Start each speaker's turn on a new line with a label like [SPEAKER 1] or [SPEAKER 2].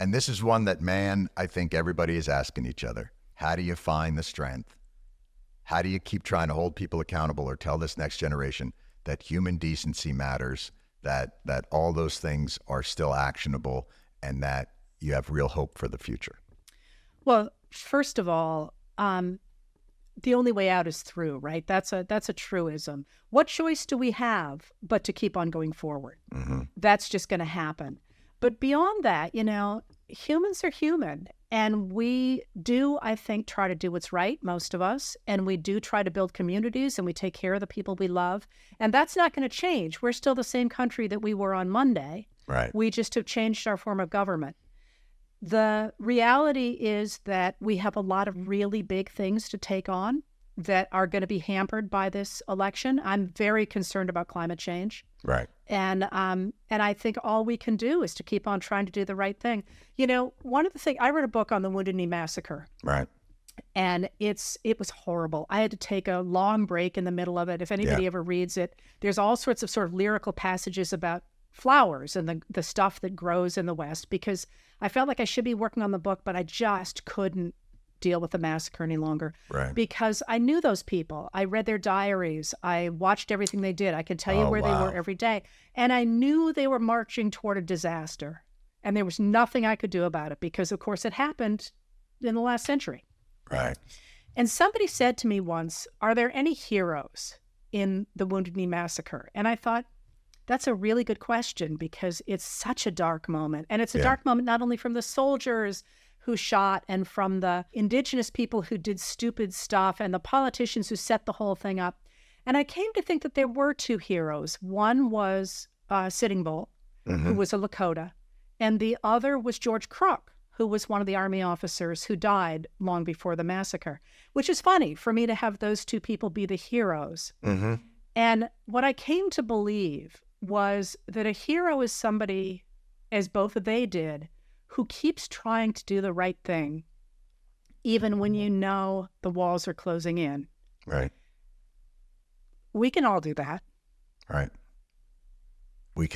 [SPEAKER 1] And this is one that, man, I think everybody is asking each other. How do you find the strength? How do you keep trying to hold people accountable or tell this next generation that human decency matters, that all those things are still actionable, and that you have real hope for the future?
[SPEAKER 2] Well, first of all, the only way out is through, right? That's a truism. What choice do we have but to keep on going forward?
[SPEAKER 1] Mm-hmm.
[SPEAKER 2] That's just going to happen. But beyond that, humans are human. And we do, I think, try to do what's right, most of us. And we do try to build communities, and we take care of the people we love. And that's not going to change. We're still the same country that we were on Monday.
[SPEAKER 1] Right.
[SPEAKER 2] We just have changed our form of government. The reality is that we have a lot of really big things to take on that are going to be hampered by this election. I'm very concerned about climate change.
[SPEAKER 1] Right.
[SPEAKER 2] And I think all we can do is to keep on trying to do the right thing. One of the things, I wrote a book on the Wounded Knee Massacre.
[SPEAKER 1] Right.
[SPEAKER 2] And it was horrible. I had to take a long break in the middle of it. If anybody ever reads it, there's all sorts of sort of lyrical passages about flowers and the stuff that grows in the West, because I felt like I should be working on the book, but I just couldn't deal with the massacre any longer.
[SPEAKER 1] Right.
[SPEAKER 2] Because I knew those people. I read their diaries. I watched everything they did. I could tell you where they were every day. And I knew they were marching toward a disaster. And there was nothing I could do about it because, of course, it happened in the last century.
[SPEAKER 1] Right.
[SPEAKER 2] And somebody said to me once, are there any heroes in the Wounded Knee Massacre? And I thought, that's a really good question, because it's such a dark moment. And it's a dark moment not only from the soldiers who shot and from the indigenous people who did stupid stuff and the politicians who set the whole thing up. And I came to think that there were two heroes. One was Sitting Bull, who was a Lakota, and the other was George Crook, who was one of the Army officers who died long before the massacre, which is funny for me to have those two people be the heroes.
[SPEAKER 1] Mm-hmm.
[SPEAKER 2] And what I came to believe was that a hero is somebody, as both of they did, who keeps trying to do the right thing, even when you know the walls are closing in.
[SPEAKER 1] Right.
[SPEAKER 2] We can all do that.
[SPEAKER 1] Right.